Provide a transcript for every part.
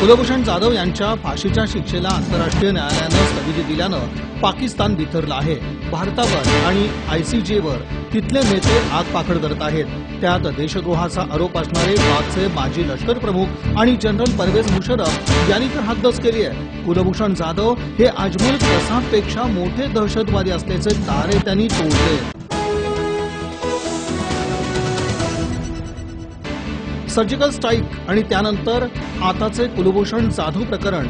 कुलभूषण जाधव यांच्या फाशीच्या शिक्षेला आंतरराष्ट्रीय न्यायालयानं स्थगिती दिल्यानं पाकिस्तान बिथरला आहे। भारतावर आणि आयसीजेवर तिथले नेते आगपाखड करत आहेत। त्यात देशद्रोहाचा आरोप असणारे पाकचे माजी लष्कर प्रमुख आणि जनरल परवेज मुशर्रफ यांनी तर हद्दच केली आहे। कुलभूषण जाधव हे अजमल कसाबपेक्षा मोठे दहशतवादी असल्याचे तारे त्यांनी तोडले। सर्जिकल स्ट्राईक आणि त्यानंतर आताचे कुलभूषण जाधव प्रकरण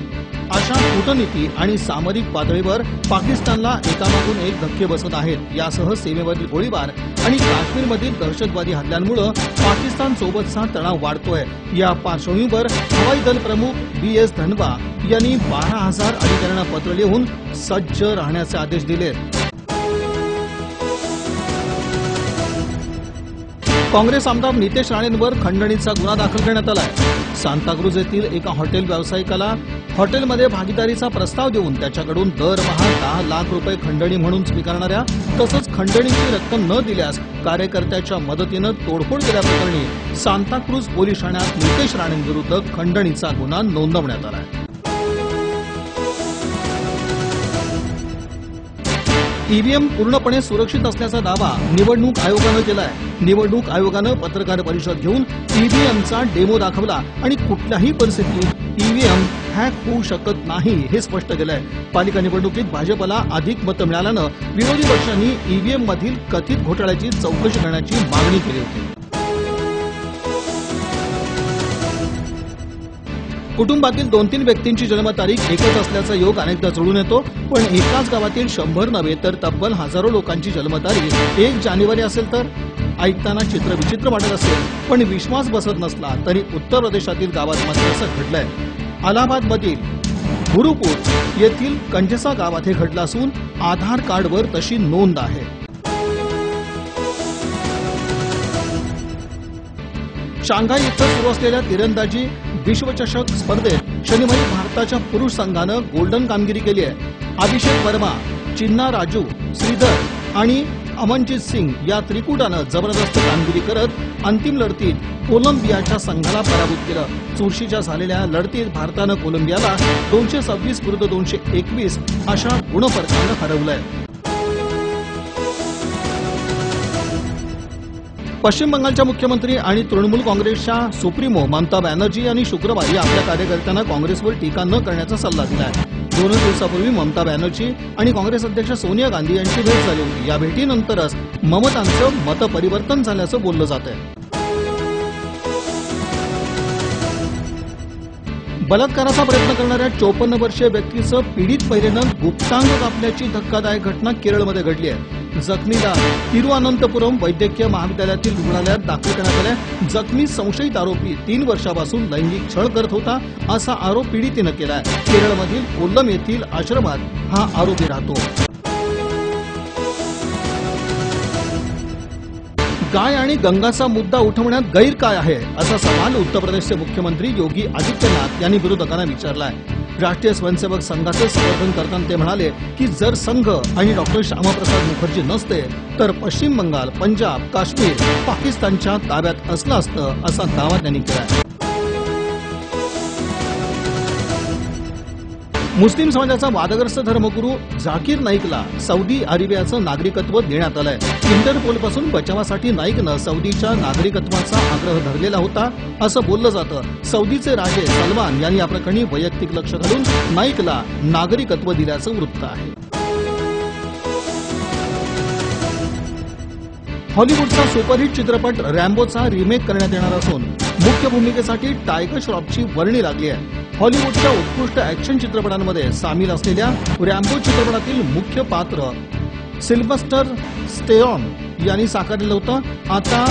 अशा कूटनीती आणि सामरिक पातळीवर पाकिस्तानला एकामागून एक धक्के बसत आहेत। यासह सीमेवरील गोळीबार आणि काश्मीरमधील दहशतवादी हल्ल्यांमुळे पाकिस्तान सोबतचा तणाव वाढतोय। या पार्श्वभूमीवर हवाई दल प्रमुख BS धनवा यांनी 12,000 अधिकाऱ्यांना पत्र लिहून सज्ज राहण्याचे आदेश दिले। काँग्रेस आमदार नितेश राणेंवर खंडणीचा गुन्हा दाखल करण्यात आलाय। सांताक्रुझ येथील एका हॉटेल व्यावसायिकाला हॉटेलमध्ये भागीदारीचा प्रस्ताव देऊन त्याच्याकडून दरमहा 10 लाख रुपये खंडणी म्हणून स्वीकारणाऱ्या तसंच खंडणीची रक्कम न दिल्यास कार्यकर्त्याच्या मदतीनं तोडफोड केल्याप्रकरणी सांताक्रुझ पोलीस ठाण्यात नितेश राणेंविरुद्ध खंडणीचा गुन्हा नोंदवण्यात आलाय। ईव्हीएम पूर्णपणे सुरक्षित असल्याचा दावा निवडणूक आयोगानं केलाय। निवडणूक आयोगानं पत्रकार परिषद घेऊन ईव्हीएमचा डेमो दाखवला आणि कुठल्याही परिस्थितीत ईव्हीएम हॅक होऊ शकत नाही हे स्पष्ट केलंय। पालिका निवडणुकीत भाजपला अधिक मतं मिळाल्यानं विरोधी पक्षांनी ईव्हीएम मधील कथित घोटाळ्याची चौकशी करण्याची मागणी केली होती। कुटुंबातील 2-3 व्यक्तींची जन्मतारीख एकच असल्याचा योग अनेकदा जुळून येतो, पण एकाच गावातील 100 नव्हे तर तब्बल हजारो लोकांची जन्मतारीख 1 जानेवारी असेल तर ऐकताना चित्र विचित्र वाटत असेल, पण विश्वास बसत नसला तरी उत्तर प्रदेशातील गावात मात्र असं घडलंय। अलाहाबादमधील गुरुपूर येथील कंजसा गावात हे घडलं असून आधार कार्डवर तशी नोंद आहे। शांघाय इथं सुरू असलेल्या तिरंदाजी विश्वचषक स्पर्धेत शनिवारी भारताच्या पुरुष संघानं गोल्डन कामगिरी केली आहे। अभिषेक वर्मा, चिन्ना राजू, श्रीधर आणि अमनजीत सिंग या त्रिकुटानं जबरदस्त कामगिरी करत अंतिम लढतीत कोलंबियाच्या संघाला पराभूत केलं। चुरशीच्या झालेल्या लढतीत भारतानं कोलंबियाला 226 विरुद्ध 221 अशा गुणफरकानं हरवलंय। पश्चिम बंगालच्या मुख्यमंत्री आणि तृणमूल काँग्रेसच्या सुप्रीमो ममता बॅनर्जी यांनी शुक्रवारी आपल्या कार्यकर्त्यांना काँग्रेसवर टीका न करण्याचा सल्ला दिलाय। 2 दिवसापूर्वी ममता बॅनर्जी आणि काँग्रेस अध्यक्ष सोनिया गांधी यांची भेट झाली होती। या भेटीनंतरच ममतांचं मतपरिवर्तन झाल्याचं बोललं जात आहे। बलात्काराचा प्रयत्न करणाऱ्या 54 वर्षीय व्यक्तीचं पीडित महिलेनं गुप्तांग कापल्याची धक्कादायक घटना केरळमध्ये घडली आहे। जखमीला तिरुअनंतपुरम वैद्यकीय महाविद्यालयातील रुग्णालयात दाखल करण्यात आलं। जखमी संशयित आरोपी 3 वर्षापासून लैंगिक छळ करत होता असा आरोप पीडितेनं केलाय। केरळमधील कोल्लम येथील आश्रमात हा आरोपी राहतो। गाय आणि गंगाचा मुद्दा उठवण्यात गैर काय आहे असा सवाल उत्तर प्रदेशचे मुख्यमंत्री योगी आदित्यनाथ यांनी विरोधकांना विचारलाय। राष्ट्रीय स्वयंसेवक संघाचे समर्थन करताना ते म्हणाले की जर संघ आणि डॉक्टर श्यामाप्रसाद मुखर्जी नसते तर पश्चिम बंगाल, पंजाब, काश्मीर पाकिस्तानच्या ताब्यात असलं असतं असा दावा त्यांनी केला। मुस्लिम समाजाचा वादग्रस्त धर्मगुरू झाकीर नाईकला सौदी अरेबियाचं नागरिकत्व देण्यात आलंय। इंटरपोलपासून बचावासाठी नाईकनं सौदीच्या नागरिकत्वाचा आग्रह धरलेला होता असं बोललं जातं। सौदीचे राजे सलमान यांनी या प्रकरणी वैयक्तिक लक्ष घालून नाईकला नागरिकत्व दिल्याचं वृत्त आहे। हॉलिवूडचा सुपरहिट चित्रपट रॅम्बोचा रिमेक करण्यात येणार असून मुख्य भूमिकेसाठी टायगर श्रॉफची वर्णी लागली आहे। हॉलिवूडच्या उत्कृष्ट ॲक्शन चित्रपटांमध्ये सामील असलेल्या रॅम्बो चित्रपटातील मुख्य पात्र सिल्व्हस्टर स्टेलॉन यांनी साकारलेलं होतं। आता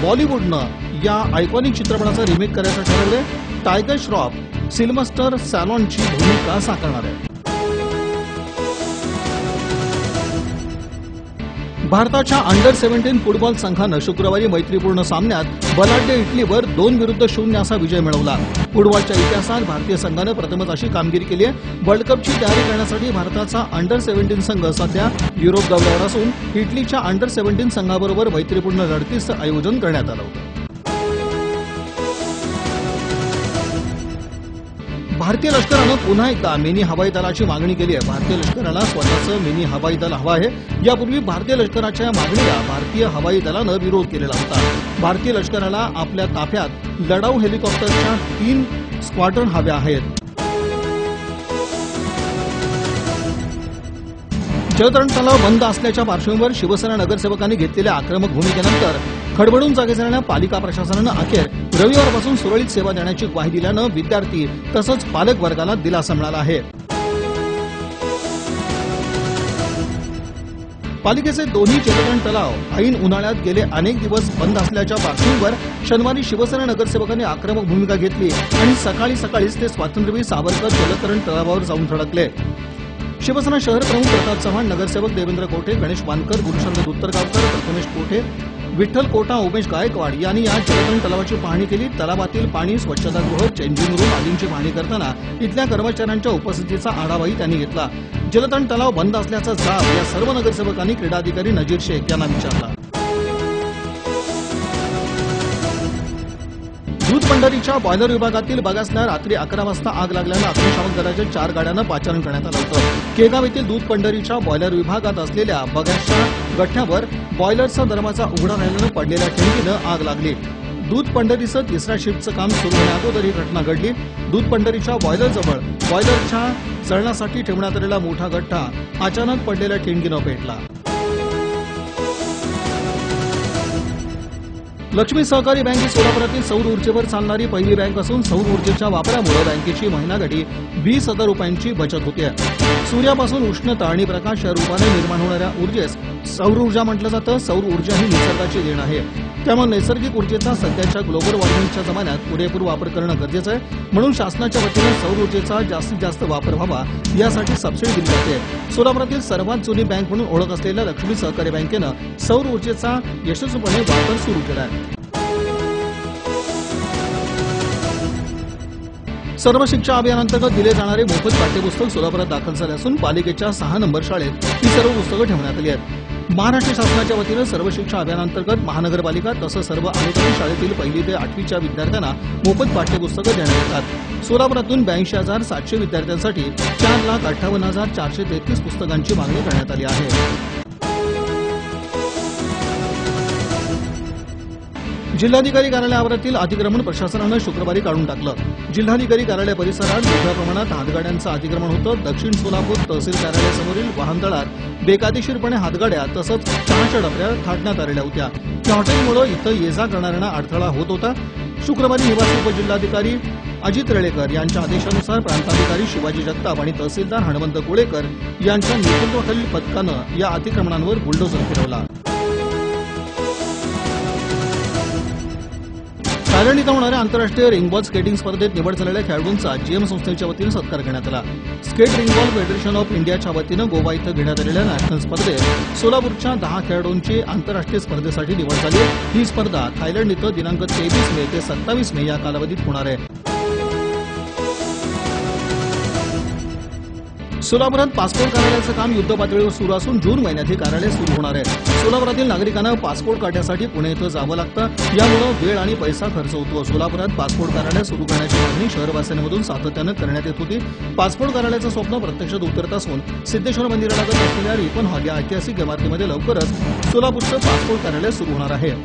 बॉलिवूडनं या आयकॉनिक चित्रपटाचा रिमेक करायचं ठरवलंय। टायगर श्रॉफ सिल्व्हस्टर स्टॅलोनची भूमिका साकारणार आहे। भारताच्या अंडर 17 फुटबॉल संघानं शुक्रवारी मैत्रीपूर्ण सामन्यात बलाढ्य इटलीवर 2-0 असा विजय मिळवला। फुटबॉलच्या इतिहासात भारतीय संघानं प्रथमच अशी कामगिरी केली आहे। वर्ल्ड कपची तयारी करण्यासाठी भारताचा अंडर 17 संघ सध्या युरोप दौऱ्यावर असून इटलीच्या अंडर 17 संघाबरोबर मैत्रीपूर्ण लढतीचं आयोजन करण्यात आलं होतं। भारतीय लष्करानं पुन्हा एकदा मिनी हवाई दलाची मागणी केली आहे. भारतीय लष्कराला स्वतःचं मिनी हवाई दल हवं आहे. यापूर्वी भारतीय लष्कराच्या या मागणीला भारतीय हवाई दलानं विरोध केलेला होता. भारतीय लष्कराला आपल्या ताफ्यात लढाऊ हेलिकॉप्टरच्या 3 स्क्वाड्रन हव्या आहेत. जलतरण तलाव बंद असल्याच्या पार्श्वभूमीवर शिवसेना नगरसेवकांनी घेतलेल्या आक्रमक भूमिकेनंतर खडबडून जागे झालेल्या पालिका प्रशासनानं अखेर रविवारपासून सुरळीत सेवा देण्याची ग्वाही दिल्यानं विद्यार्थी तसंच पालक वर्गाला दिलासा मिळाला आहे. पालिकेचे दोन्ही जलतरण तलाव ऐन उन्हाळ्यात गेले अनेक दिवस बंद असल्याच्या पार्श्वभूमीवर शनिवारी शिवसेना नगरसेवकांनी आक्रमक भूमिका घेतली आणि सकाळीच ते स्वातंत्र्यवीर सावरकर जलतरण तलावावर जाऊन धडकले. शिवसेना शहर प्रमुख प्रताप चव्हाण, नगरसेवक देवेंद्र कोठे, गणेश वानकर, गुरुचंद दुत्तरगावकर, प्रथमेश कोठे, विठ्ठल कोटा, उमेश गायकवाड यांनी या जलतरण तलावाची पाहणी केली. तलावातील पाणी, स्वच्छतागृह, चेंजिंग रूम आदींची पाहणी करताना इथल्या कर्मचाऱ्यांच्या उपस्थितीचा आढावाही त्यांनी घेतला. जलतरण तलाव बंद असल्याचा जाब या सर्व नगरसेवकांनी क्रीडाधिकारी नजीर शेख यांना विचारला. दूध पंढरीच्या बॉयलर विभागातील बगासला रात्री 11 वाजता आग लागल्यानं अग्निशामक दलाच्या 4 गाड्यांना पाचारण करण्यात आलं होतं. केगाव येथील दूध पंढरीच्या बॉयलर विभागात असलेल्या बगासच्या गठ्ठ्यावर बॉयलरचा दरवाजा उघडा राहिल्यानं पडलेल्या ठिणगीनं आग लागली. दूध पंढरीचं 3ऱ्या शिफ्टचं काम सुरू होण्याअगोदर ही घटना घडली. दूध पंढरीच्या बॉयलरजवळ बॉयलरच्या जळणासाठी ठेवण्यात आलेला मोठा गठ्ठा अचानक पडलेल्या ठिणगीनं पेटला. लक्ष्मी सहकारी बँक ही सोलापुरातील सौर ऊर्जेवर चालणारी पहिली बँक असून सौर ऊर्जेच्या वापरामुळे बँकेची महिनागडी 20,000 रुपयांची बचत होते. सूर्यापासून उष्णता आणि प्रकाश या रूपाने निर्माण होणाऱ्या ऊर्जेस सौर ऊर्जा म्हटलं जातं. सौर ऊर्जा ही निसर्गाची देण आहे. त्यामुळे नैसर्गिक ऊर्जेचा सध्याच्या ग्लोबल वॉर्मिंगच्या जमान्यात पुरेपूर वापर करणं गरजेचं आहे. म्हणून शासनाच्या वतीनं सौर ऊर्जेचा जास्तीत जास्त वापर व्हावा यासाठी सबसिडी दिली जाते. सोलापुरातील सर्वात जुनी बँक म्हणून ओळख असलेल्या लक्ष्मी सहकारी बँकेनं सौर ऊर्जेचा यशस्वीपणे वापर सुरू केला आहे. सर्व शिक्षा अभियानांतर्गत दिले जाणारे मोफत पाठ्यपुस्तक सोलापुरात दाखल झाले असून पालिकेच्या 6 नंबर शाळेत ही सर्व पुस्तकं ठेवण्यात आली आहेत. महाराष्ट्र शासनाच्या वतीनं सर्व शिक्षा अभियानांतर्गत महानगरपालिका तसंच सर्व अनुदानित शाळेतील 1ली ते 8वीच्या विद्यार्थ्यांना मोफत पाठ्यपुस्तकं देण्यात येतात. सोलापुरातून 82,700 विद्यार्थ्यांसाठी 4,58,433 पुस्तकांची मागणी करण्यात आली आहे. जिल्हाधिकारी कार्यालयावरील अतिक्रमण प्रशासनानं शुक्रवारी काढून टाकलं. जिल्हाधिकारी कार्यालय परिसरात मोठ्या प्रमाणात हातगाड्यांचं अतिक्रमण होतं. दक्षिण सोलापूर तहसील कार्यालयासमोरील वाहनतळात बेकायदेशीरपणे हातगाड्या तसंच चहाच्या डबऱ्या थाटण्यात आलेल्या होत्या. त्या हॉटेलमुळे इथं ये जा करणाऱ्यांना अडथळा होत होता. शुक्रवारी निवासी उपजिल्हाधिकारी अजित रेळेकर यांच्या आदेशानुसार प्रांताधिकारी शिवाजी जगताप आणि तहसीलदार हणमंत कोळेकर यांच्या नेतृत्वाखालील पथकानं या अतिक्रमणांवर बुलडोझर फिरवला. थायलंड इथं होणाऱ्या आंतरराष्ट्रीय रिंगबॉल स्केटिंग स्पर्धेत निवड झालेल्या खेळाडूंचा जीएम संस्थेच्या वतीनं सत्कार करण्यात आला. स्केट रिंगबॉल फेडरेशन ऑफ इंडियाच्या वतीनं गोवा इथं घेण्यात आलेल्या नॅशनल स्पर्धेत सोलापूरच्या 10 खेळाडूंची आंतरराष्ट्रीय स्पर्धेसाठी निवड झाली. ही स्पर्धा थायलंड इथं दिनांक 23 मे ते 27 मे या कालावधीत होणार आहे. सोलापुरात पासपोर्ट कार्यालयाचं काम युद्धपातळीवर सुरू असून जून महिन्यात हे कार्यालय सुरू होणार आहे. सोलापुरातील नागरिकांना पासपोर्ट काढण्यासाठी पुणे इथं जावं लागतं. यामुळे वेळ आणि पैसा खर्च होतो. सोलापुरात पासपोर्ट कार्यालय सुरू करण्याची मागणी शहरवासियांमधून सातत्यानं करण्यात येत होती. पासपोर्ट कार्यालयाचं स्वप्न प्रत्यक्षात उतरत असून सिद्धेश्वर मंदिरालगत असलेल्या रिपन हॉल या ऐतिहासिक इमारतीमध्ये लवकरच सोलापूरचं पासपोर्ट कार्यालय सुरू होणार आहे.